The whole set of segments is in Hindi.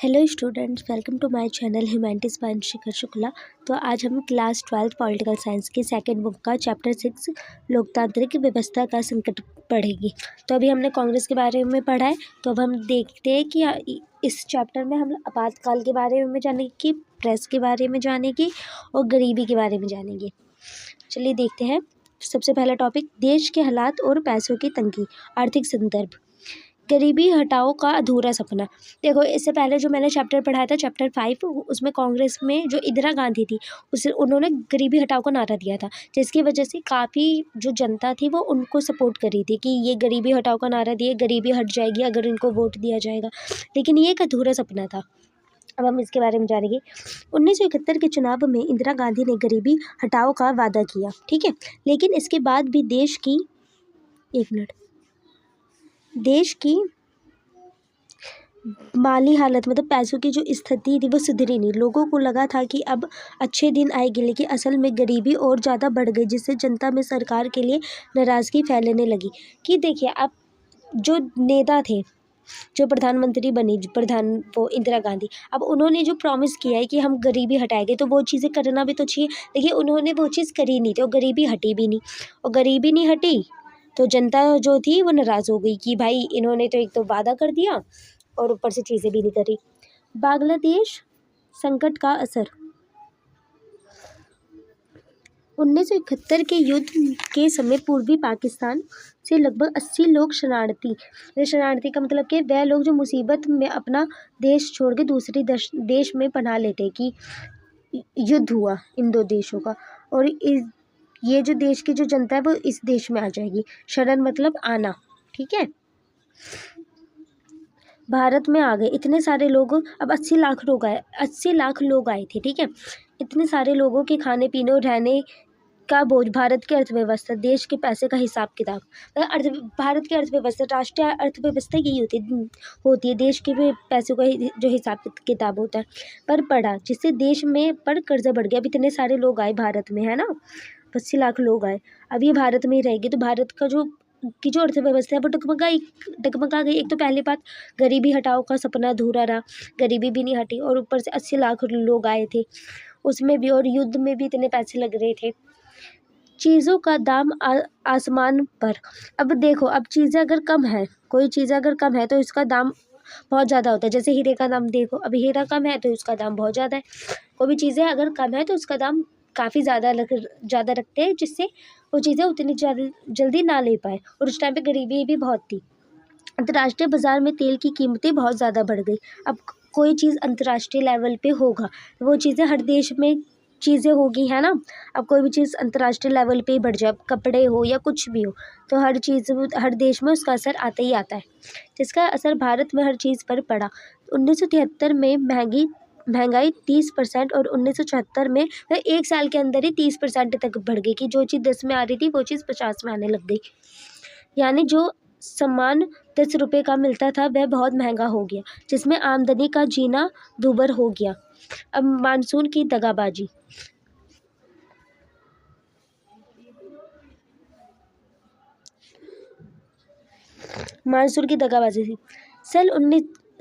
Hello students, welcome to my channel humanities by Shikhar Shukla. तो आज हम क्लास 12 पॉलिटिकल साइंस की सेकंड बुक का चैप्टर 6 लोकतांत्रिक व्यवस्था का संकट पढ़ेंगे। तो अभी हमने कांग्रेस के बारे में पढ़ा है, तो अब हम देखते हैं कि इस चैप्टर में हम आपातकाल के बारे में जानेंगे, प्रेस के बारे में जानेंगे और गरीबी के बारे में जानेंगे। चलिए देखते हैं। सबसे पहला टॉपिक, देश के हालात और पैसों की तंगी, आर्थिक संदर्भ। गरीबी हटाओ का अधूरा सपना। देखो, इससे पहले जो मैंने चैप्टर पढ़ाया था, चैप्टर 5, उसमें कांग्रेस में जो इंदिरा गांधी थी उन्होंने गरीबी हटाओ का नारा दिया था, जिसकी वजह से काफ़ी जो जनता थी वो उनको सपोर्ट कर रही थी कि ये गरीबी हटाओ का नारा दिए, गरीबी हट जाएगी अगर इनको वोट दिया जाएगा। लेकिन ये एक अधूरा सपना था। अब हम इसके बारे में जानेंगे। 1971 के चुनाव में इंदिरा गांधी ने गरीबी हटाओ का वादा किया, ठीक है। लेकिन इसके बाद भी देश की माली हालत, मतलब पैसों की जो स्थिति थी वो सुधरी नहीं। लोगों को लगा था कि अब अच्छे दिन आएंगे, लेकिन असल में गरीबी और ज़्यादा बढ़ गई, जिससे जनता में सरकार के लिए नाराज़गी फैलने लगी। कि देखिए, अब जो नेता थे, जो प्रधानमंत्री बनी वो इंदिरा गांधी, अब उन्होंने जो प्रॉमिस किया है कि हम गरीबी हटाएंगे, तो वो चीज़ें करना भी तो चाहिए। लेकिन उन्होंने वो चीज़ करी नहीं थी और गरीबी हटी भी नहीं। और गरीबी नहीं हटी तो जनता जो थी वो नाराज़ हो गई कि भाई इन्होंने तो एक तो वादा कर दिया और ऊपर से चीज़ें भी नहीं करी। बांग्लादेश संकट का असर। 1971 के युद्ध के समय पूर्वी पाकिस्तान से लगभग 80 लोग शरणार्थी का मतलब कि वह लोग जो मुसीबत में अपना देश छोड़ के दूसरे देश में पनाह लेते, कि युद्ध हुआ इन दो देशों का, और ये जो देश की जो जनता है वो इस देश में आ जाएगी। शरण मतलब आना, ठीक है। भारत में आ गए इतने सारे लोग। अब 80 लाख लोग आए थे, ठीक है। इतने सारे लोगों के खाने पीने और रहने का बोझ, भारत की अर्थव्यवस्था, देश के पैसे का हिसाब किताब, भारत की अर्थव्यवस्था, राष्ट्रीय अर्थव्यवस्था यही होती है देश के भी पैसों का जो हिसाब किताब होता है, पर पड़ा, जिससे देश में पर कर्जा बढ़ गया। अब इतने सारे लोग आए भारत में, है ना, 80 लाख लोग आए। अब ये भारत में ही रहेंगे तो भारत का जो अर्थव्यवस्था है वो डगमगा गई। एक तो पहली बात, गरीबी हटाओ का सपना अधूरा रहा, गरीबी भी नहीं हटी, और ऊपर से 80 लाख लोग आए थे उसमें भी, और युद्ध में भी इतने पैसे लग रहे थे। चीज़ों का दाम आसमान पर। अब देखो, अब चीज़ें अगर कम है, कोई चीज़ अगर कम है तो इसका दाम बहुत ज़्यादा होता है। जैसे हीरे का दाम देखो, अब हीरा कम है तो उसका दाम बहुत ज़्यादा है। कोई भी चीज़ें अगर कम है तो उसका दाम काफ़ी ज़्यादा रखते हैं, जिससे वो चीज़ें उतनी जल्दी ना ले पाए। और उस टाइम पे गरीबी भी बहुत थी। अंतर्राष्ट्रीय बाजार में तेल की कीमतें बहुत ज़्यादा बढ़ गई। अब कोई चीज़ अंतर्राष्ट्रीय लेवल पे होगा, वो चीज़ें हर देश में चीज़ें होगी, है ना। अब कोई भी चीज़ अंतर्राष्ट्रीय लेवल पे ही बढ़ जाए, कपड़े हो या कुछ भी हो, तो हर चीज़ हर देश में उसका असर आता ही आता है, जिसका असर भारत में हर चीज़ पर पड़ा। 1973 में महंगाई 30% और 1974 में एक साल के अंदर ही 30% तक बढ़ गई, कि जो चीज़ 10 में आ रही थी वो चीज़ 50 में आने लग गई। यानी जो सामान 10 रुपये का मिलता था वह बहुत महंगा हो गया, जिसमें आमदनी का जीना दूभर हो गया। अब मानसून की दगाबाजी। थी।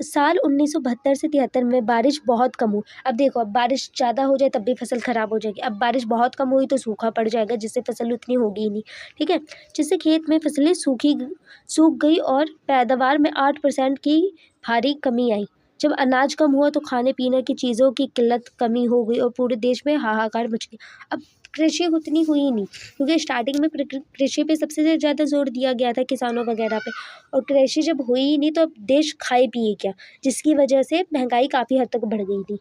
साल 1972 से 73 में बारिश बहुत कम हुई। अब देखो, अब बारिश ज़्यादा हो जाए तब भी फसल ख़राब हो जाएगी। अब बारिश बहुत कम हुई तो सूखा पड़ जाएगा, जिससे फसल उतनी होगी ही नहीं, ठीक है। जिससे खेत में फसलें सूख गई और पैदावार में 8% की भारी कमी आई। जब अनाज कम हुआ तो खाने पीने की चीज़ों की किल्लत कमी हो गई और पूरे देश में हाहाकार मच गया। अब कृषि उतनी हुई नहीं, क्योंकि स्टार्टिंग में कृषि पे सबसे ज़्यादा जोर दिया गया था, किसानों वगैरह पे, और कृषि जब हुई ही नहीं तो अब देश खाए पिए क्या, जिसकी वजह से महंगाई काफ़ी हद तक बढ़ गई थी।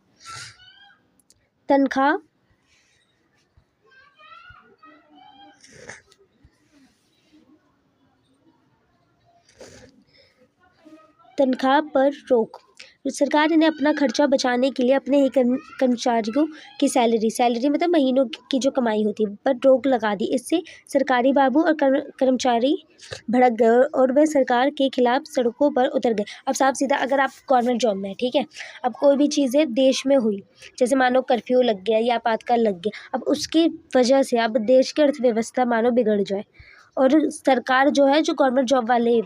तनख्वाह पर रोक। सरकार ने अपना खर्चा बचाने के लिए अपने ही कर्मचारियों की सैलरी मतलब महीनों की जो कमाई होती है पर रोक लगा दी। इससे सरकारी बाबू और कर्मचारी भड़क गए और वे सरकार के खिलाफ सड़कों पर उतर गए। अब साफ सीधा, अगर आप गवर्नमेंट जॉब में है, ठीक है, अब कोई भी चीज़ें देश में हुई, जैसे मानो कर्फ्यू लग गया या आपातकाल लग गया, अब उसकी वजह से अब देश की अर्थव्यवस्था मानो बिगड़ जाए, और सरकार जो है, जो गवर्नमेंट जॉब वाले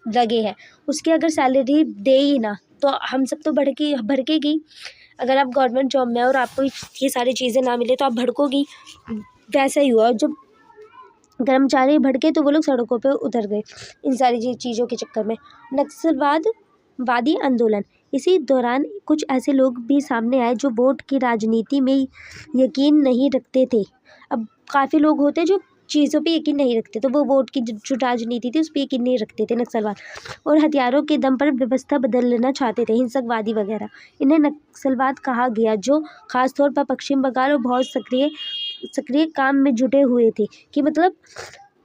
लगे हैं उसकी अगर सैलरी दे ही ना तो हम सब तो भड़केगी। अगर आप गवर्नमेंट जॉब में और आपको ये सारी चीज़ें ना मिले तो आप भड़कोगी। वैसा ही हुआ, जब कर्मचारी भड़के तो वो लोग सड़कों पे उतर गए इन सारी चीज़ों के चक्कर में। नक्सलवादी आंदोलन, इसी दौरान कुछ ऐसे लोग भी सामने आए जो वोट की राजनीति में यकीन नहीं रखते थे। अब काफ़ी लोग होते जो चीज़ों पे यकीन नहीं रखते, तो वो वोट की जो राजनीति थी उस पर यकीन नहीं रखते थे नक्सलवाद, और हथियारों के दम पर व्यवस्था बदल लेना चाहते थे, हिंसकवादी वगैरह। इन्हें नक्सलवाद कहा गया, जो खासतौर पर पश्चिम बंगाल और बहुत सक्रिय काम में जुटे हुए थे। कि मतलब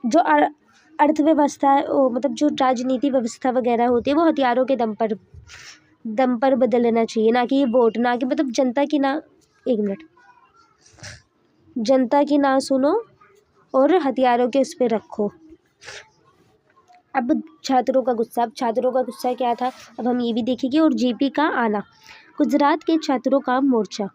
जो अर्थव्यवस्था मतलब जो राजनीति व्यवस्था वगैरह होती है वो हथियारों के दम पर बदल लेना चाहिए, ना कि ये वोट, ना कि मतलब जनता की ना, एक मिनट, जनता की ना सुनो और हथियारों के उस पर रखो। अब छात्रों का गुस्सा क्या था, अब हम ये भी देखेंगे। और जेपी का आना, गुजरात के छात्रों का मोर्चा।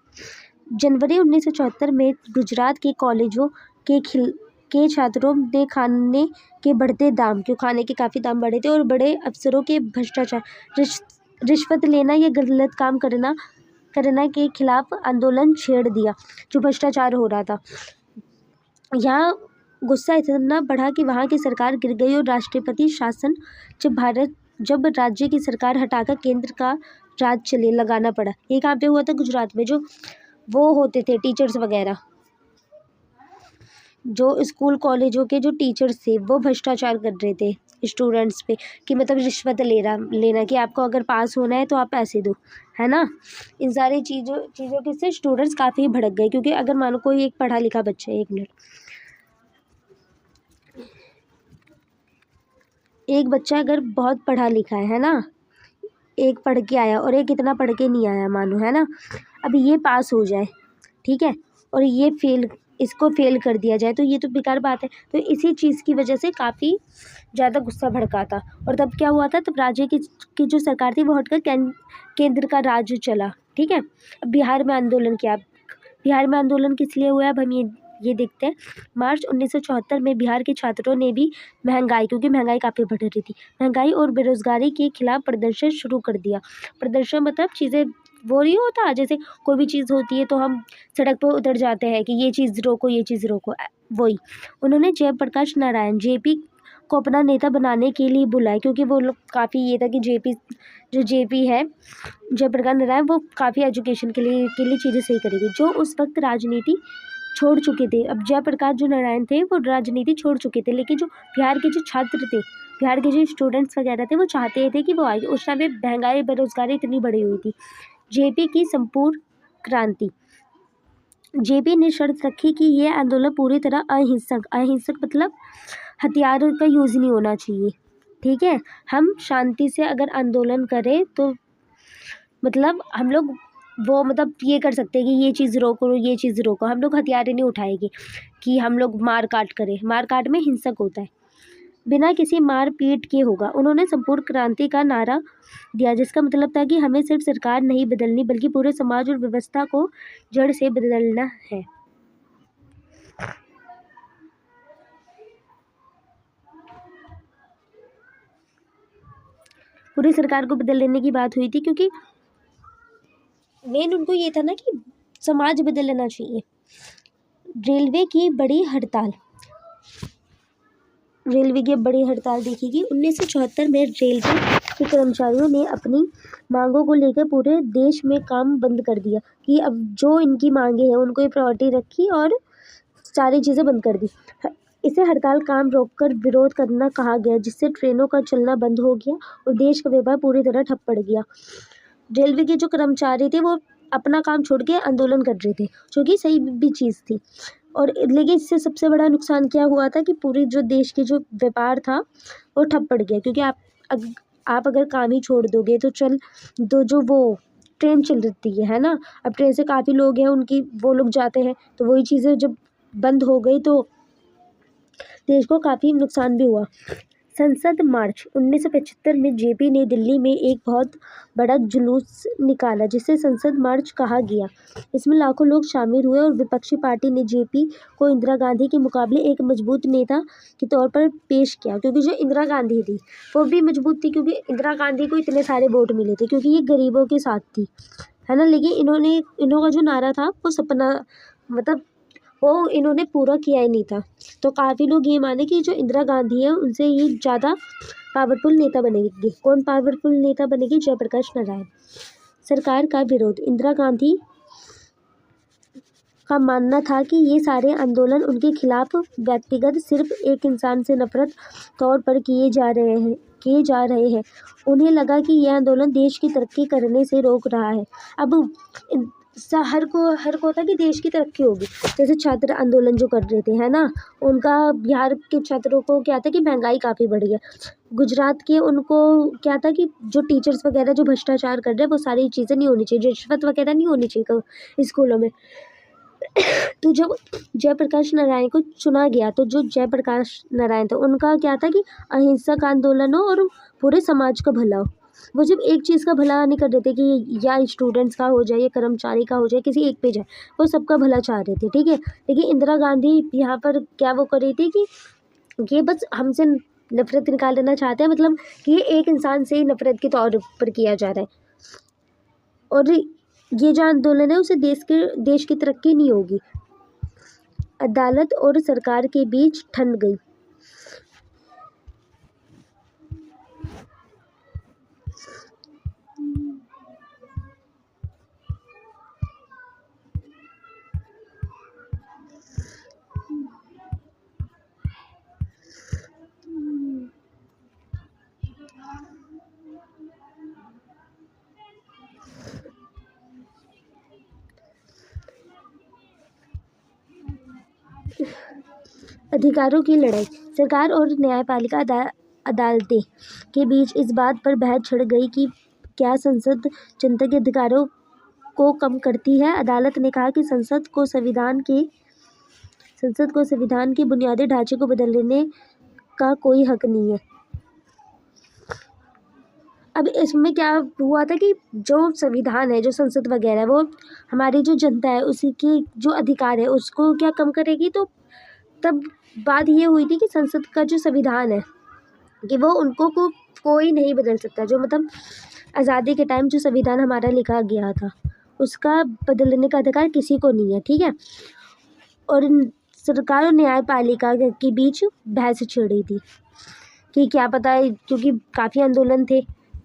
जनवरी 1974 में गुजरात के कॉलेजों के छात्रों ने खाने के बढ़ते दाम, क्यों खाने के काफ़ी दाम बढ़े थे, और बड़े अफसरों के भ्रष्टाचार, रिश्वत लेना या गलत काम करना के खिलाफ आंदोलन छेड़ दिया, जो भ्रष्टाचार हो रहा था। यहाँ गुस्सा इतना बढ़ा कि वहाँ की सरकार गिर गई और राष्ट्रपति शासन जब राज्य की सरकार हटाकर केंद्र का राज लगाना पड़ा। ये कहाँ पे हुआ था? गुजरात में। जो वो होते थे टीचर्स वगैरह, जो स्कूल कॉलेजों के जो टीचर्स थे वो भ्रष्टाचार कर रहे थे स्टूडेंट्स पे, कि मतलब रिश्वत लेना कि आपको अगर पास होना है तो आप पैसे दो, है ना। इन सारी चीज़ों के से स्टूडेंट्स काफ़ी भड़क गए, क्योंकि अगर मानो कोई एक पढ़ा लिखा बच्चा है, एक मिनट, एक बच्चा अगर बहुत पढ़ा लिखा है ना, एक पढ़ के आया और एक इतना पढ़ के नहीं आया मानो, है ना, अब ये पास हो जाए, ठीक है, और ये इसको फेल कर दिया जाए, तो ये तो बेकार बात है। तो इसी चीज़ की वजह से काफ़ी ज़्यादा गुस्सा भड़का था। और तब क्या हुआ था, तब राज्य की जो सरकार थी वो हटकर केंद्र का राज चला, ठीक है। अब बिहार में आंदोलन किया। बिहार में आंदोलन किस लिए हुआ, अब हम ये देखते हैं। मार्च 1974 में बिहार के छात्रों ने भी महंगाई, क्योंकि महंगाई काफ़ी बढ़ रही थी, महंगाई और बेरोजगारी के खिलाफ प्रदर्शन शुरू कर दिया। प्रदर्शन मतलब चीज़ें वो नहीं होता, जैसे कोई भी चीज़ होती है तो हम सड़क पर उतर जाते हैं कि ये चीज़ रोको, वही। उन्होंने जयप्रकाश नारायण जेपी को अपना नेता बनाने के लिए बुलाया, क्योंकि वो लोग काफ़ी ये था कि जेपी है, जयप्रकाश नारायण, वो काफ़ी एजुकेशन के लिए चीज़ें सही करेगी, जो उस वक्त राजनीति छोड़ चुके थे। अब जयप्रकाश जो नारायण थे वो राजनीति छोड़ चुके थे, लेकिन जो बिहार के जो छात्र थे, बिहार के जो स्टूडेंट्स वगैरह थे, वो चाहते थे कि वो आए। उस टाइम पे महंगाई बेरोजगारी इतनी बढ़ी हुई थी। जेपी की संपूर्ण क्रांति, जेपी ने शर्त रखी कि ये आंदोलन पूरी तरह अहिंसक मतलब हथियारों का यूज़ नहीं होना चाहिए, ठीक है। हम शांति से अगर आंदोलन करें तो मतलब हम लोग वो मतलब ये कर सकते हैं कि ये चीज़ रोको, हम लोग हथियार नहीं उठाएंगे कि हम लोग मार काट करें। मार काट में हिंसक होता है, बिना किसी मार पीट के होगा। उन्होंने संपूर्ण क्रांति का नारा दिया, जिसका मतलब था कि हमें सिर्फ सरकार नहीं बदलनी बल्कि पूरे समाज और व्यवस्था को जड़ से बदलना है। पूरी सरकार को बदल लेने की बात हुई थी, क्योंकि मेन उनको ये था ना कि समाज बदल लेना चाहिए। रेलवे की बड़ी हड़ताल देखेगी। 1974 में रेलवे के कर्मचारियों ने अपनी मांगों को लेकर पूरे देश में काम बंद कर दिया, कि अब जो इनकी मांगे हैं उनको प्रायोरिटी रखी और सारी चीज़ें बंद कर दी। इसे हड़ताल काम रोककर विरोध करना कहा गया, जिससे ट्रेनों का चलना बंद हो गया और देश का व्यापार पूरी तरह ठप पड़ गया। रेलवे के जो कर्मचारी थे वो अपना काम छोड़ के आंदोलन कर रहे थे, जो कि सही भी चीज़ थी। और लेकिन इससे सबसे बड़ा नुकसान क्या हुआ था कि पूरी जो देश की जो व्यापार था वो ठप पड़ गया, क्योंकि आप अगर काम ही छोड़ दोगे तो जो वो ट्रेन चल रही है ना, अब ट्रेन से काफ़ी लोग हैं, वो लोग जाते हैं, तो वही चीज़ें जब बंद हो गई तो देश को काफ़ी नुकसान भी हुआ। संसद मार्च 1975 में जेपी ने दिल्ली में एक बहुत बड़ा जुलूस निकाला जिसे संसद मार्च कहा गया। इसमें लाखों लोग शामिल हुए और विपक्षी पार्टी ने जेपी को इंदिरा गांधी के मुकाबले एक मजबूत नेता के तौर पर पेश किया, क्योंकि जो इंदिरा गांधी थी वो भी मजबूत थी, क्योंकि इंदिरा गांधी को इतने सारे वोट मिले थे क्योंकि ये गरीबों के साथ थी, है ना। लेकिन इन्होंने जो नारा था वो सपना, मतलब वो इन्होंने पूरा किया ही नहीं था। तो काफ़ी लोग ये माने कि जो इंदिरा गांधी है उनसे ये ज़्यादा पावरफुल नेता बनेगी। कौन पावरफुल नेता बनेगी? जयप्रकाश नारायण। सरकार का विरोध। इंदिरा गांधी का मानना था कि ये सारे आंदोलन उनके खिलाफ व्यक्तिगत सिर्फ एक इंसान से नफरत तौर पर किए जा रहे हैं। उन्हें लगा कि यह आंदोलन देश की तरक्की करने से रोक रहा है। अब हर को था कि देश की तरक्की होगी। जैसे छात्र आंदोलन जो कर रहे थे, है ना, उनका बिहार के छात्रों को क्या था कि महंगाई काफ़ी बढ़ी है। गुजरात के उनको क्या था कि जो टीचर्स वगैरह जो भ्रष्टाचार कर रहे हैं वो सारी चीज़ें नहीं होनी चाहिए, रिश्वत वगैरह नहीं होनी चाहिए स्कूलों में। तो जब जयप्रकाश नारायण को चुना गया तो जो जयप्रकाश नारायण थे उनका क्या था कि अहिंसक आंदोलन हो और पूरे समाज का भला हो। वो जब एक चीज़ का भला नहीं कर रहे थे कि या स्टूडेंट्स का हो जाए या कर्मचारी का हो जाए, किसी एक पे जाए, वो सबका भला चाह रहे थे, ठीक है। लेकिन इंदिरा गांधी यहाँ पर क्या वो कर रही थी कि ये बस हमसे नफरत निकाल लेना चाहते हैं, मतलब कि ये एक इंसान से ही नफरत के तौर पर किया जा रहा है और ये जो आंदोलन है उसे देश की तरक्की नहीं होगी। अदालत और सरकार के बीच ठन गई। अधिकारों की लड़ाई। सरकार और न्यायपालिका अदालतें के बीच इस बात पर बहस छिड़ गई कि क्या संसद जनता के अधिकारों को कम करती है। अदालत ने कहा कि संसद को संविधान के बुनियादी ढांचे को बदलने का कोई हक नहीं है। अब इसमें क्या हुआ था कि जो संविधान है, जो संसद वगैरह है, वो हमारी जो जनता है उसी की जो अधिकार है उसको क्या कम करेगी। तो तब बात ये हुई थी कि संसद का जो संविधान है कि वो उनको कोई नहीं बदल सकता। जो मतलब आज़ादी के टाइम जो संविधान हमारा लिखा गया था उसका बदलने का अधिकार किसी को नहीं है, ठीक है। और सरकार और न्यायपालिका के बीच बहस छिड़ी थी कि क्या पता है, क्योंकि काफ़ी आंदोलन थे।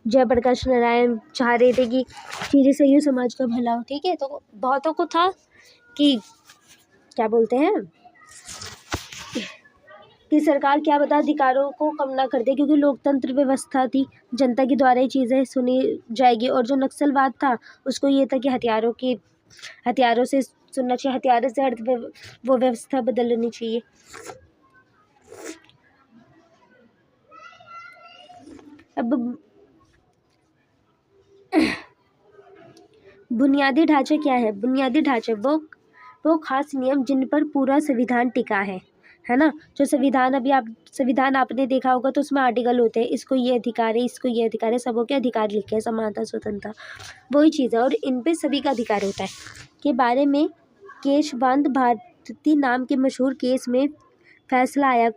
जयप्रकाश नारायण चाह रहे थे कि चीज़ें सही हो, समाज का भला हो, ठीक है। तो बहुतों को था कि क्या बोलते हैं कि सरकार क्या बता अधिकारों को कम ना कर दे, क्योंकि लोकतंत्र व्यवस्था थी, जनता के द्वारा ही चीज़ें सुनी जाएगी। और जो नक्सलवाद था उसको ये था कि हथियारों से सुनना चाहिए, हथियारों से वो व्यवस्था बदलनी चाहिए। अब बुनियादी ढांचा क्या है? बुनियादी ढांचा वो खास नियम जिन पर पूरा संविधान टिका है ना। जो संविधान आपने देखा होगा तो उसमें आर्टिकल होते हैं, इसको ये अधिकार है, इसको ये अधिकार है, सबों के अधिकार लिखे हैं, समानता, स्वतंत्रता, वही चीज़ है। और इन पे सभी का अधिकार होता है। के बारे में केशवानंद भारती नाम के मशहूर केस में फैसला आया।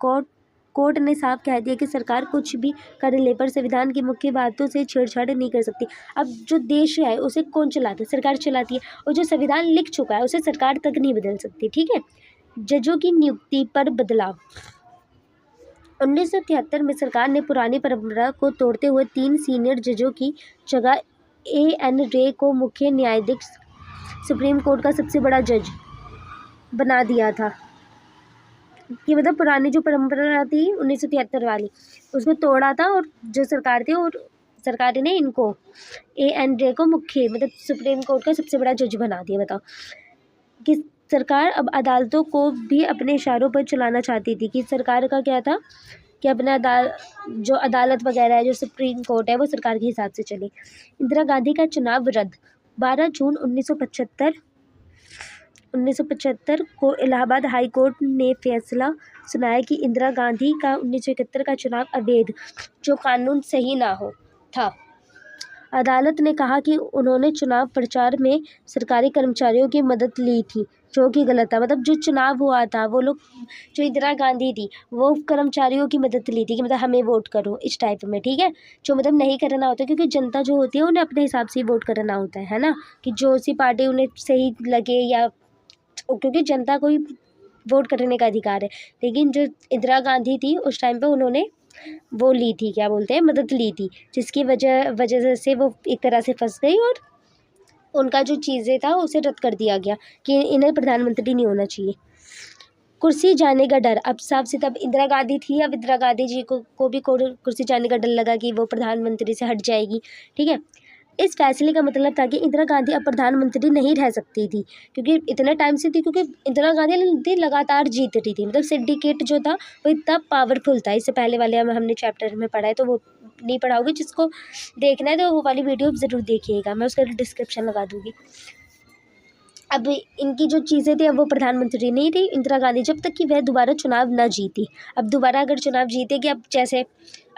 कोर्ट ने साफ कह दिया कि सरकार कुछ भी कर ले पर संविधान की मुख्य बातों से छेड़छाड़ नहीं कर सकती। अब जो देश है उसे कौन चलाता है? सरकार चलाती है। और जो संविधान लिख चुका है उसे सरकार तक नहीं बदल सकती, ठीक है। जजों की नियुक्ति पर बदलाव। 1973 में सरकार ने पुरानी परंपरा को तोड़ते हुए 3 सीनियर जजों की जगह A.N. रे को मुख्य न्यायाधीश, सुप्रीम कोर्ट का सबसे बड़ा जज बना दिया था। कि मतलब पुरानी जो परंपरा थी 1973 वाली उसको तोड़ा था, और जो सरकार थी और सरकार ने इनको A.N. रे को मुख्य मतलब सुप्रीम कोर्ट का सबसे बड़ा जज बना दिया। बताओ कि सरकार अब अदालतों को भी अपने इशारों पर चलाना चाहती थी। कि सरकार का क्या था कि अपने जो अदालत वगैरह है, जो सुप्रीम कोर्ट है, वो सरकार के हिसाब से चले। इंदिरा गांधी का चुनाव रद्द। 12 जून 1975 1975 को इलाहाबाद हाई कोर्ट ने फैसला सुनाया कि इंदिरा गांधी का 1971 का चुनाव अवैध, जो कानून सही ना हो था। अदालत ने कहा कि उन्होंने चुनाव प्रचार में सरकारी कर्मचारियों की मदद ली थी, जो कि गलत था। मतलब जो चुनाव हुआ था, वो लोग, जो इंदिरा गांधी थी, वो कर्मचारियों की मदद ली थी कि मतलब हमें वोट करो, इस टाइप में, ठीक है। जो मतलब नहीं करना होता, क्योंकि जनता जो होती है उन्हें अपने हिसाब से ही वोट करना होता है ना, कि जो सी पार्टी उन्हें सही लगे, या क्योंकि जनता को ही वोट करने का अधिकार है। लेकिन जो इंदिरा गांधी थी उस टाइम पे उन्होंने वो ली थी, क्या बोलते हैं, मदद ली थी, जिसकी वजह से वो एक तरह से फंस गई, और उनका जो चीज़ें था उसे रद्द कर दिया गया कि इन्हें प्रधानमंत्री नहीं होना चाहिए। कुर्सी जाने का डर, अब साफ से तब इंदिरा गांधी थी, अब इंदिरा गांधी जी को भी कुर्सी जाने का डर लगा कि वो प्रधानमंत्री से हट जाएगी, ठीक है। इस फैसले का मतलब था कि इंदिरा गांधी अब प्रधानमंत्री नहीं रह सकती थी, क्योंकि इतने टाइम से थी, क्योंकि इंदिरा गांधी लगातार जीत रही थी। मतलब सिंडिकेट जो था वो इतना पावरफुल था। इससे पहले वाले हमने चैप्टर में पढ़ा है, तो वो नहीं पढ़ा होगा। जिसको देखना है तो वो वाली वीडियो ज़रूर देखिएगा, मैं उसका डिस्क्रिप्शन लगा दूँगी। अब इनकी जो चीज़ें थी, अब वो प्रधानमंत्री नहीं थी इंदिरा गांधी, जब तक कि वह दोबारा चुनाव न जीती। अब दोबारा अगर चुनाव जीतेगी, अब जैसे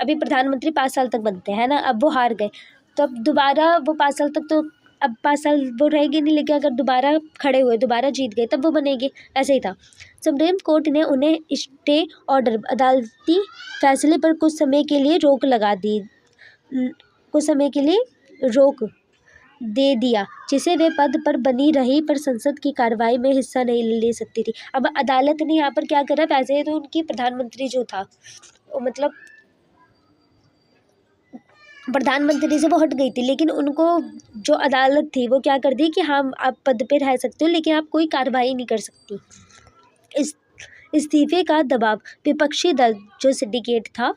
अभी प्रधानमंत्री 5 साल तक बनते हैं ना, अब वो हार गए, तो अब दोबारा वो 5 साल तक, तो अब 5 साल वो रहेगी नहीं, लेकिन अगर दोबारा खड़े हुए, दोबारा जीत गए, तब वो बनेंगे। ऐसे ही था। सुप्रीम कोर्ट ने उन्हें स्टे ऑर्डर, अदालती फैसले पर कुछ समय के लिए रोक लगा दी, कुछ समय के लिए रोक दे दिया, जिसे वे पद पर बनी रही, पर संसद की कार्रवाई में हिस्सा नहीं ले सकती थी। अब अदालत ने यहाँ पर क्या करा, वैसे तो उनकी प्रधानमंत्री जो था, वो मतलब प्रधानमंत्री से वो हट गई थी, लेकिन उनको जो अदालत थी वो क्या कर दी कि हाँ, आप पद पे रह सकते हो, लेकिन आप कोई कार्रवाई नहीं कर सकती। इस्तीफे का दबाव, विपक्षी दल जो सिंडिकेट था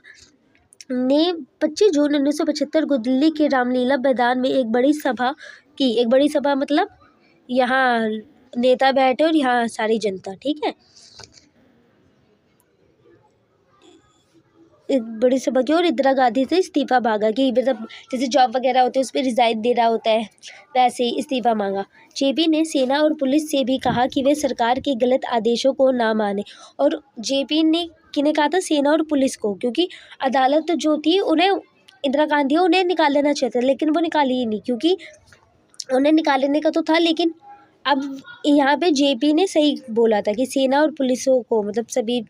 ने 25 जून 1975 को दिल्ली के रामलीला मैदान में एक बड़ी सभा की। एक बड़ी सभा मतलब यहाँ नेता बैठे और यहाँ सारी जनता, ठीक है। एक बड़ी सभा की, और इंदिरा गांधी से इस्तीफा मांगा कि मतलब जैसे जॉब वगैरह होते हैं उस पर रिजाइन देना होता है, वैसे ही इस्तीफा मांगा। जेपी ने सेना और पुलिस से भी कहा कि वे सरकार के गलत आदेशों को ना माने, और जेपी ने किन्हें कहा था, सेना और पुलिस को, क्योंकि अदालत जो थी उन्हें, इंदिरा गांधी उन्हें निकाल लेना चाहिए था, लेकिन वो निकाली ही नहीं, क्योंकि उन्हें निकालने का तो था। लेकिन अब यहाँ पे जेपी ने सही बोला था कि सेना और पुलिसों को, मतलब सभी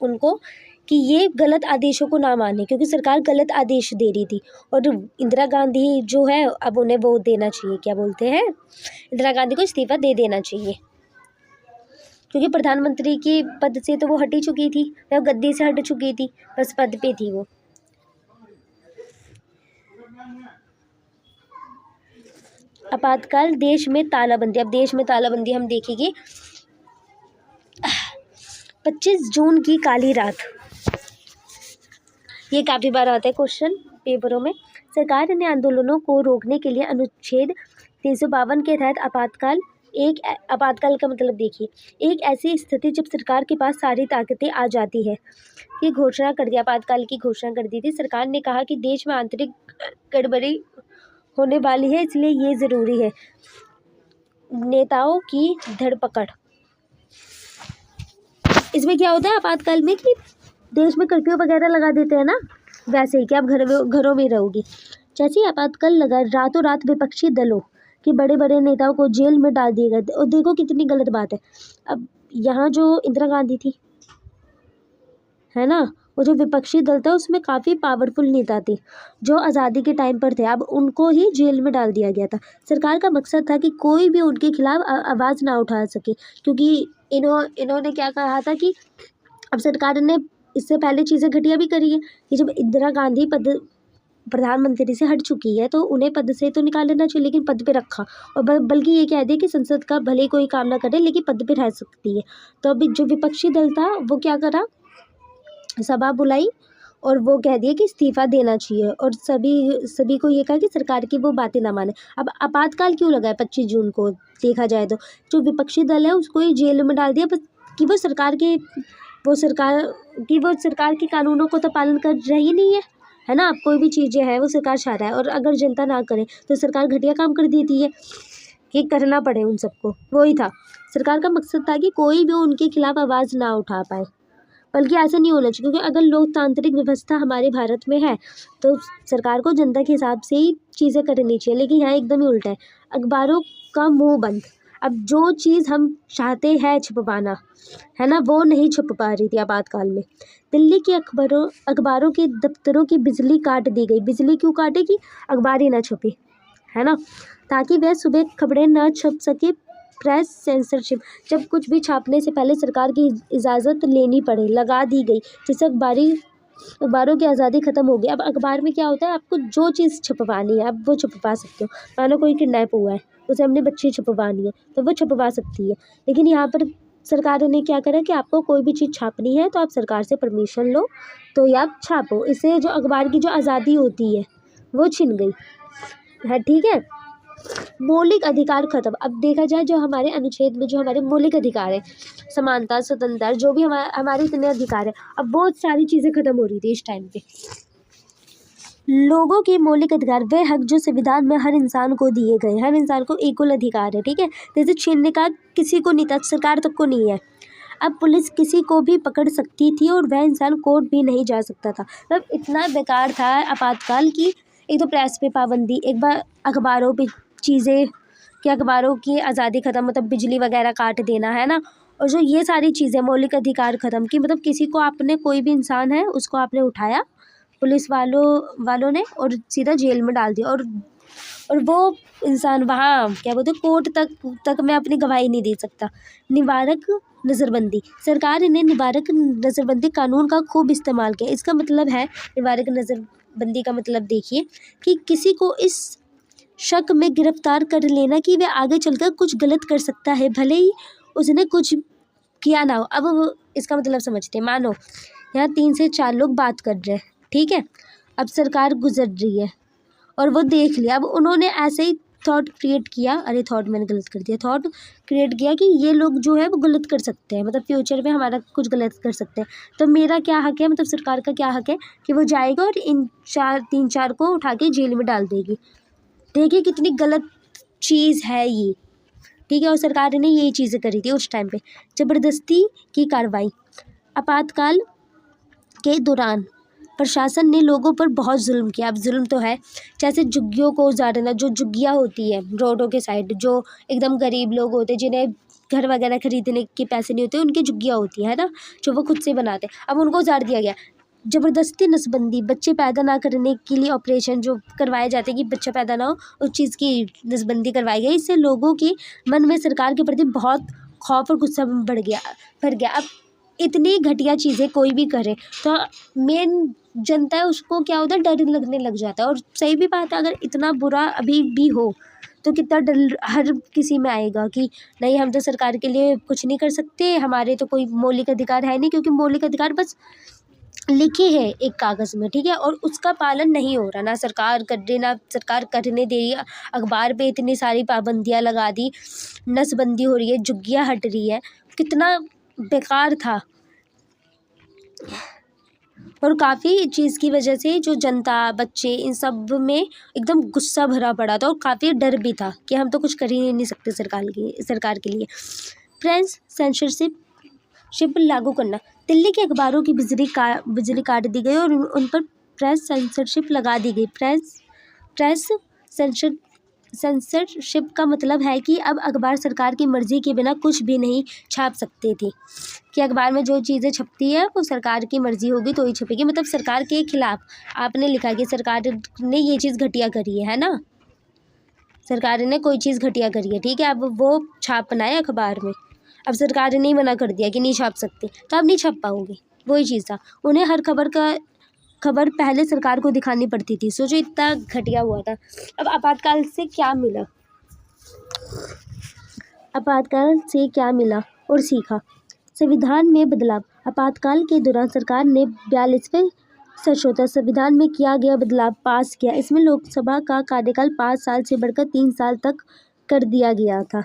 उनको, कि ये गलत आदेशों को ना माने, क्योंकि सरकार गलत आदेश दे रही थी, और इंदिरा गांधी जो है अब उन्हें वो देना चाहिए, क्या बोलते हैं, इंदिरा गांधी को इस्तीफा दे देना चाहिए, क्योंकि प्रधानमंत्री के पद से तो वो हट ही चुकी थी, वह गद्दी से हट चुकी थी, बस पद पे थी वो। आपातकाल, देश में तालाबंदी। अब देश में तालाबंदी हम देखेंगे। 25 जून की काली रात, ये काफ़ी बार आता है क्वेश्चन पेपरों में। सरकार ने आंदोलनों को रोकने के लिए अनुच्छेद 352 के तहत आपातकाल का मतलब देखिए, एक ऐसी स्थिति जब सरकार के पास सारी ताकतें आ जाती है, की घोषणा कर दी। आपातकाल की घोषणा कर दी थी। सरकार ने कहा कि देश में आंतरिक गड़बड़ी होने वाली है, इसलिए ये ज़रूरी है नेताओं की धरपकड़। इसमें क्या होता है आपातकाल में, कि देश में कर्फ्यू वगैरह लगा देते हैं ना, वैसे ही कि आप घरों में रहोगी। जैसे ही आपातकाल लगा, रातों रात विपक्षी दलों के बड़े बड़े नेताओं को जेल में डाल दिए गए। और देखो कितनी गलत बात है। अब यहाँ जो इंदिरा गांधी थी, है ना, वो जो विपक्षी दल था उसमें काफ़ी पावरफुल नेता थे जो आज़ादी के टाइम पर थे, अब उनको ही जेल में डाल दिया गया था। सरकार का मकसद था कि कोई भी उनके खिलाफ आवाज़ ना उठा सके, क्योंकि इन्होंने क्या कहा था कि अब सरकार ने इससे पहले चीज़ें घटिया भी करी है, कि जब इंदिरा गांधी प्रधानमंत्री से हट चुकी है तो उन्हें पद से तो निकाल लेना चाहिए, लेकिन पद पे रखा, और बल्कि ये कह दिया कि संसद का भले कोई काम ना करे लेकिन पद पे रह सकती है। तो अभी जो विपक्षी दल था वो क्या करा, सभा बुलाई और वो कह दिया कि इस्तीफा देना चाहिए, और सभी को ये कहा कि सरकार की वो बातें ना माने। अब आपातकाल क्यों लगा है 25 जून को, देखा जाए तो जो विपक्षी दल है उसको ही जेल में डाल दिया, बस कि वो सरकार के कानूनों को तो पालन कर रही नहीं है ना। अब कोई भी चीज़ें हैं वो सरकार चाह रहा है, और अगर जनता ना करे तो सरकार घटिया काम कर देती है। कि करना पड़े उन सबको, वही था। सरकार का मकसद था कि कोई भी उनके खिलाफ आवाज़ ना उठा पाए। बल्कि ऐसा नहीं होना चाहिए, क्योंकि अगर लोकतांत्रिक व्यवस्था हमारे भारत में है तो सरकार को जनता के हिसाब से ही चीज़ें करनी चाहिए। लेकिन यहाँ एकदम ही उल्टा है, अखबारों का मुंह बंद। अब जो चीज़ हम चाहते हैं छुपवाना, है ना, वो नहीं छुप पा रही थी आपातकाल में। दिल्ली के अखबारों के दफ्तरों की बिजली काट दी गई। बिजली क्यों काटेगी? अखबार ही ना छपे, है ना, ताकि वह सुबह खबरें ना छप सके। प्रेस सेंसरशिप, जब कुछ भी छापने से पहले सरकार की इजाज़त लेनी पड़े, लगा दी गई, जिससे अखबारों की आज़ादी ख़त्म हो गई। अब अखबार में क्या होता है, आपको जो चीज़ छपवानी है आप वो छपवा सकते हो। मानो कोई किडनैप हुआ है, उसे अपनी बच्ची छपवानी है तो वो छपवा सकती है। लेकिन यहाँ पर सरकार ने क्या करा कि आपको कोई भी चीज़ छापनी है तो आप सरकार से परमिशन लो तो ये आप छापो। इससे जो अखबार की जो आज़ादी होती है वो छिन गई है, ठीक है। मौलिक अधिकार खत्म। अब देखा जाए जो हमारे अनुच्छेद में जो हमारे मौलिक अधिकार है, समानता, स्वतंत्रता, जो भी हमारे इतने अधिकार है, अब बहुत सारी चीज़ें खत्म हो रही थी इस टाइम पे। लोगों के मौलिक अधिकार, वे हक जो संविधान में हर इंसान को दिए गए, हर इंसान को इक्वल अधिकार है, ठीक है। जैसे छीनने का किसी को नहीं था, सरकार तक को नहीं है। अब पुलिस किसी को भी पकड़ सकती थी और वह इंसान कोर्ट भी नहीं जा सकता था। मतलब इतना बेकार था आपातकाल की। एक तो प्रेस पे पाबंदी, एक बार अखबारों पे चीज़ें कि अखबारों की आज़ादी ख़त्म, मतलब बिजली वगैरह काट देना, है ना। और जो ये सारी चीज़ें मौलिक अधिकार ख़त्म की, मतलब किसी को आपने, कोई भी इंसान है उसको आपने उठाया पुलिस वालों ने और सीधा जेल में डाल दिया। और वो इंसान वहाँ क्या बोलते हैं, कोर्ट तक मैं अपनी गवाही नहीं दे सकता। निवारक नज़रबंदी, सरकार ने निवारक नज़रबंदी कानून का खूब इस्तेमाल किया। इसका मतलब है, निवारक नज़रबंदी का मतलब देखिए कि किसी को इस शक में गिरफ्तार कर लेना कि वह आगे चलकर कुछ गलत कर सकता है, भले ही उसने कुछ किया ना हो। अब इसका मतलब समझते हैं। मानो यहाँ 3 से 4 लोग बात कर रहे हैं, ठीक है। अब सरकार गुजर रही है और वो देख लिया। अब उन्होंने ऐसे ही थॉट क्रिएट किया, अरे थॉट मैंने गलत कर दिया, थॉट क्रिएट किया कि ये लोग जो है वो गलत कर सकते हैं, मतलब फ्यूचर में हमारा कुछ गलत कर सकते हैं। तो मेरा क्या हक है, मतलब सरकार का क्या हक है कि वो जाएगा और इन 3-4 को उठा के जेल में डाल देगी। देखिए कितनी गलत चीज़ है ये, ठीक है। और सरकार ने यही चीज़ें करी थी उस टाइम पे। ज़बरदस्ती की कार्रवाई, आपातकाल के दौरान प्रशासन ने लोगों पर बहुत जुल्म किया। अब जुल्म तो है, जैसे झुग्गियों को उजाड़ना, जो झुग्गियाँ होती है रोडों के साइड, जो एकदम गरीब लोग होते हैं जिन्हें घर वगैरह खरीदने के पैसे नहीं होते, उनकी झुग्गियाँ होती है ना, जो वो खुद से बनाते, अब उनको उजाड़ दिया गया। ज़बरदस्ती नसबंदी, बच्चे पैदा ना करने के लिए ऑपरेशन जो करवाए जाते हैं कि बच्चा पैदा ना हो, उस चीज़ की नसबंदी करवाई गई। इससे लोगों के मन में सरकार के प्रति बहुत खौफ और गुस्सा भर गया। अब इतनी घटिया चीज़ें कोई भी करे तो मेन जनता है उसको क्या होता है, डर लगने लग जाता है। और सही भी बात है, अगर इतना बुरा अभी भी हो तो कितना डर हर किसी में आएगा कि नहीं, हम तो सरकार के लिए कुछ नहीं कर सकते, हमारे तो कोई मौलिक अधिकार है नहीं। क्योंकि मौलिक अधिकार बस लिखे हैं एक कागज़ में, ठीक है, और उसका पालन नहीं हो रहा, ना सरकार कर रही, ना सरकार करने दे रही है। अखबार पे इतनी सारी पाबंदियाँ लगा दी, नसबंदी हो रही है, झुग्गियाँ हट रही है, कितना बेकार था। और काफ़ी चीज़ की वजह से जो जनता, बच्चे, इन सब में एकदम गुस्सा भरा पड़ा था और काफ़ी डर भी था कि हम तो कुछ कर ही नहीं सकते सरकार के लिए। प्रेस सेंसरशिप लागू करना, दिल्ली के अखबारों की बिजली काट दी गई और उन पर प्रेस सेंसरशिप लगा दी गई। प्रेस सेंसरशिप का मतलब है कि अब अखबार सरकार की मर्ज़ी के बिना कुछ भी नहीं छाप सकते थे, कि अखबार में जो चीज़ें छपती है वो सरकार की मर्ज़ी होगी तो ही छपेगी। मतलब सरकार के खिलाफ आपने लिखा कि सरकार ने ये चीज़ घटिया करी है ना, सरकार ने कोई चीज़ घटिया करी है, ठीक है, अब वो छापना है अखबार में। अब सरकार ने मना कर दिया कि नहीं छाप सकते, तो अब नहीं छाप पाओगे। वही चीज़ था, उन्हें हर खबर पहले सरकार को दिखानी पड़ती थी। सोचो इतना घटिया हुआ था। अब आपातकाल से क्या मिला, आपातकाल से क्या मिला और सीखा। संविधान में बदलाव, आपातकाल के दौरान सरकार ने 42वें संशोधन संविधान में किया गया बदलाव पास किया। इसमें लोकसभा का कार्यकाल 5 साल से बढ़कर 3 साल तक कर दिया गया था।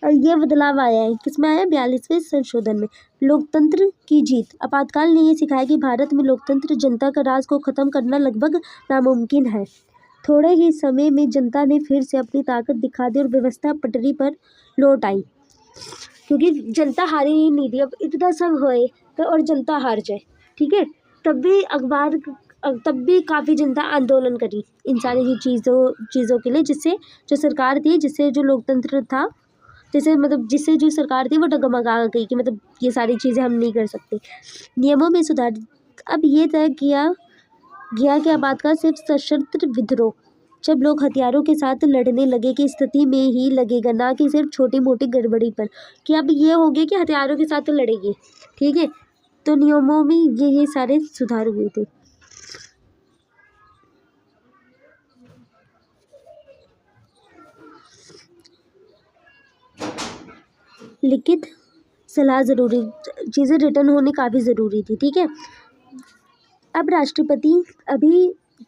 और ये बदलाव आया है, किसमें आया, 42वें संशोधन में। लोकतंत्र की जीत, आपातकाल ने ये सिखाया कि भारत में लोकतंत्र, जनता का राज को ख़त्म करना लगभग नामुमकिन है। थोड़े ही समय में जनता ने फिर से अपनी ताकत दिखा दी और व्यवस्था पटरी पर लौट आई, क्योंकि जनता हारी ही नहीं थी। अब इतना सब होए तो और जनता हार जाए, ठीक है, तब भी काफ़ी जनता आंदोलन करी इन सारी चीज़ों के लिए, जिससे जो सरकार थी, जिससे जो लोकतंत्र था, जिससे जो सरकार थी वो डगमगा गई कि मतलब ये सारी चीज़ें हम नहीं कर सकते। नियमों में सुधार। अब ये तय किया गया कि आपातकाल सिर्फ सशस्त्र विद्रोह, जब लोग हथियारों के साथ लड़ने लगे की स्थिति में ही लगेगा, ना कि सिर्फ छोटी मोटी गड़बड़ी पर, कि अब ये हो गया कि हथियारों के साथ लड़ेंगे, ठीक है। तो नियमों में ये सारे सुधार हुए थे। लिखित सलाह ज़रूरी, चीज़ें रिटर्न होनी काफ़ी ज़रूरी थी, ठीक है। अब राष्ट्रपति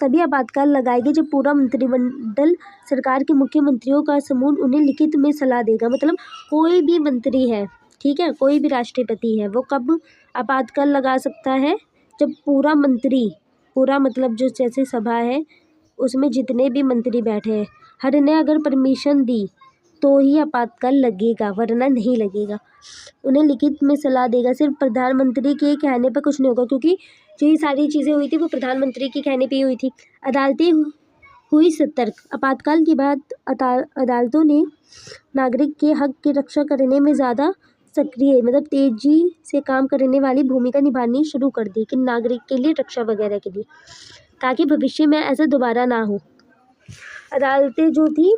तभी आपातकाल लगाएगी जब पूरा मंत्रिमंडल, सरकार के मुख्यमंत्रियों का समूह उन्हें लिखित में सलाह देगा। मतलब कोई भी मंत्री है, ठीक है, कोई भी राष्ट्रपति है, वो कब आपातकाल लगा सकता है? जब पूरा मतलब जो जैसे सभा है उसमें जितने भी मंत्री बैठे हैं, हर ने अगर परमिशन दी तो ही आपातकाल लगेगा, वरना नहीं लगेगा। उन्हें लिखित में सलाह देगा। सिर्फ प्रधानमंत्री के कहने पर कुछ नहीं होगा, क्योंकि जो ये सारी चीज़ें हुई थी वो प्रधानमंत्री के कहने पे ही हुई थी। अदालतें हुई सतर्क। आपातकाल के बाद अदालतों ने नागरिक के हक की रक्षा करने में ज़्यादा सक्रिय, मतलब तेजी से काम करने वाली भूमिका निभानी शुरू कर दी, कि नागरिक के लिए रक्षा वगैरह के लिए, ताकि भविष्य में ऐसा दोबारा ना हो। अदालतें जो थी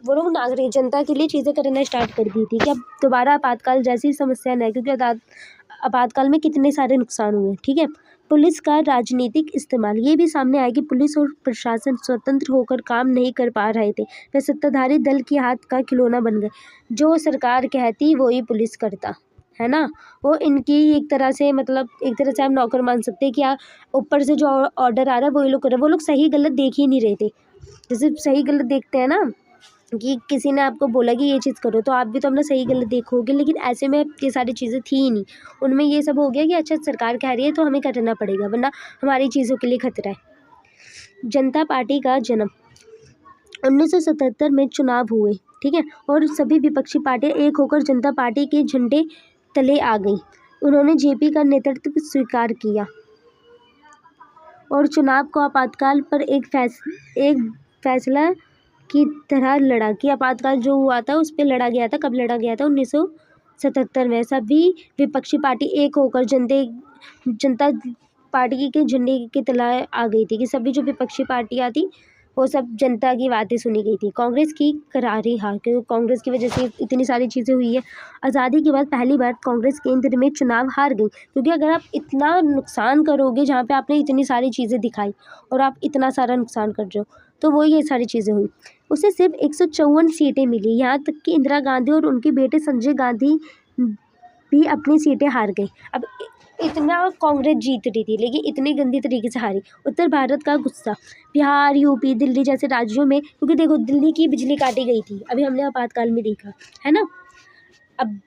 वो लोग नागरिक जनता के लिए चीज़ें करना स्टार्ट कर दी थी कि अब दोबारा आपातकाल जैसी समस्या न है, क्योंकि आपातकाल में कितने सारे नुकसान हुए, ठीक है। पुलिस का राजनीतिक इस्तेमाल। ये भी सामने आया कि पुलिस और प्रशासन स्वतंत्र होकर काम नहीं कर पा रहे थे, वे सत्ताधारी दल के हाथ का खिलौना बन गए। जो सरकार कहती वही पुलिस करता, है ना। वो इनकी एक तरह से हम नौकर मान सकते हैं कि ऊपर से जो ऑर्डर आ रहा है वही लोग कर रहे हैं। वो लोग सही गलत देख ही नहीं रहे थे। जैसे सही गलत देखते हैं ना, कि किसी ने आपको बोला कि ये चीज़ करो तो आप भी तो अपना सही गलत देखोगे, लेकिन ऐसे में ये सारी चीज़ें थी ही नहीं। उनमें ये सब हो गया कि अच्छा सरकार कह रही है तो हमें करना पड़ेगा, वरना हमारी चीज़ों के लिए खतरा है। जनता पार्टी का जन्म। 1977 में चुनाव हुए, ठीक है, और सभी विपक्षी पार्टियां एक होकर जनता पार्टी के झंडे तले आ गई। उन्होंने जेपी का नेतृत्व स्वीकार किया और चुनाव को आपातकाल पर एक फैसला की तरह लड़ा, कि आपातकाल जो हुआ था उस पर लड़ा गया था। कब लड़ा गया था? 1977 में। सभी विपक्षी पार्टी एक होकर जनता पार्टी के झंडे के तले आ गई थी, कि सभी जो विपक्षी पार्टियां थी वो सब जनता की बातें सुनी गई थी। कांग्रेस की करारी हार, क्योंकि कांग्रेस की वजह से इतनी सारी चीज़ें हुई है। आज़ादी के बाद पहली बार कांग्रेस केंद्र में चुनाव हार गई, क्योंकि अगर आप इतना नुकसान करोगे, जहाँ पे आपने इतनी सारी चीज़ें दिखाई और आप इतना सारा नुकसान कर रहे हो, तो वो ये सारी चीज़ें हुई। उसे सिर्फ 154 सीटें मिली। यहाँ तक कि इंदिरा गांधी और उनके बेटे संजय गांधी भी अपनी सीटें हार गए। अब इतना कांग्रेस जीत रही थी, लेकिन इतनी गंदी तरीके से हारी। उत्तर भारत का गुस्सा। बिहार, यूपी, दिल्ली जैसे राज्यों में, क्योंकि देखो दिल्ली की बिजली काटी गई थी, अभी हमने आपातकाल में देखा, है ना। अब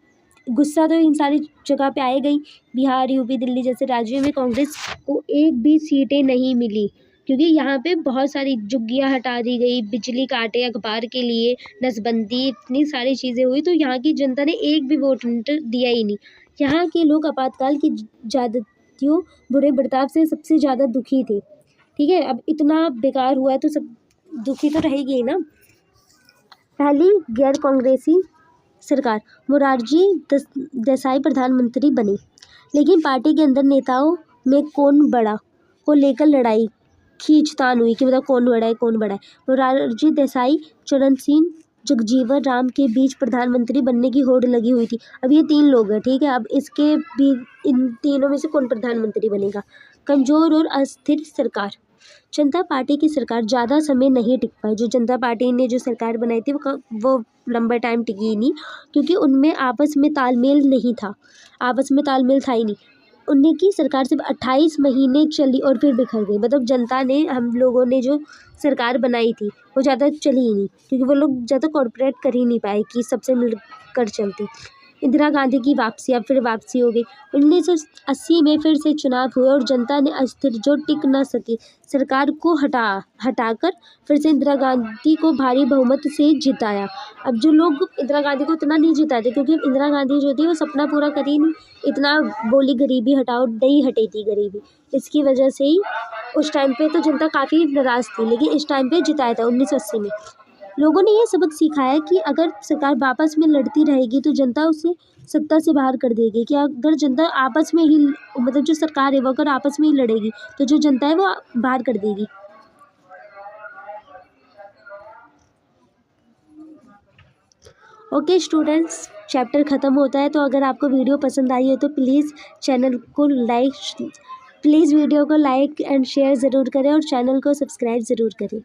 गुस्सा तो इन सारी जगह पे आए गई। बिहार, यूपी, दिल्ली जैसे राज्यों में कांग्रेस को एक भी सीटें नहीं मिली, क्योंकि यहाँ पे बहुत सारी झुग्गियाँ हटा दी गई, बिजली काटे अखबार के लिए, नसबंदी, इतनी सारी चीज़ें हुई, तो यहाँ की जनता ने एक भी वोट दिया ही नहीं। यहाँ के लोग आपातकाल की ज्यादतियों, बुरे बर्ताव से सबसे ज़्यादा दुखी थे, ठीक है। अब इतना बेकार हुआ है तो सब दुखी तो रहेगी ही ना। पहली गैर कांग्रेसी सरकार। मोरारजी देसाई प्रधानमंत्री बने, लेकिन पार्टी के अंदर नेताओं में कौन बड़ा को लेकर लड़ाई खींचतान हुई, कि मतलब कौन बड़ा है। मोरारजी देसाई, चरण सिंह, जगजीवन राम के बीच प्रधानमंत्री बनने की होड़ लगी हुई थी। अब ये 3 लोग हैं, ठीक है। अब इसके भी इन तीनों में से कौन प्रधानमंत्री बनेगा। कमजोर और अस्थिर सरकार। जनता पार्टी की सरकार ज़्यादा समय नहीं टिक पाई। जो जनता पार्टी ने जो सरकार बनाई थी वो लंबा टाइम टिकी ही नहीं, क्योंकि उनमें आपस में तालमेल नहीं था। था ही नहीं। उनकी सरकार सिर्फ 28 महीने चली और फिर बिखर गई। मतलब जनता ने, हम लोगों ने जो सरकार बनाई थी वो ज़्यादा चली ही नहीं, क्योंकि वो लोग ज़्यादा कॉर्पोरेट कर ही नहीं पाए कि सबसे मिलकर चलते। इंदिरा गांधी की वापसी, अब फिर वापसी हो गई। 1980 में फिर से चुनाव हुए और जनता ने अस्थिर जो टिक न सकी सरकार को हटाकर फिर से इंदिरा गांधी को भारी बहुमत से जिताया। अब जो लोग इंदिरा गांधी को इतना नहीं जिताते, क्योंकि इंदिरा गांधी जो थी वो सपना पूरा करी नहीं, इतना बोली गरीबी हटाओ, नहीं हटी थी गरीबी, इसकी वजह से ही उस टाइम पे तो जनता काफ़ी नाराज़ थी, लेकिन इस टाइम पे जिताया था 1980 में। लोगों ने ये सबक सीखा है कि अगर सरकार आपस में लड़ती रहेगी तो जनता उसे सत्ता से बाहर कर देगी, कि अगर जनता आपस में ही मतलब जो सरकार है वो अगर आपस में ही लड़ेगी तो जो जनता है वो बाहर कर देगी। ओके स्टूडेंट्स, चैप्टर ख़त्म होता है। तो अगर आपको वीडियो पसंद आई हो तो प्लीज़ वीडियो को लाइक एंड शेयर ज़रूर करें और चैनल को सब्सक्राइब ज़रूर करें।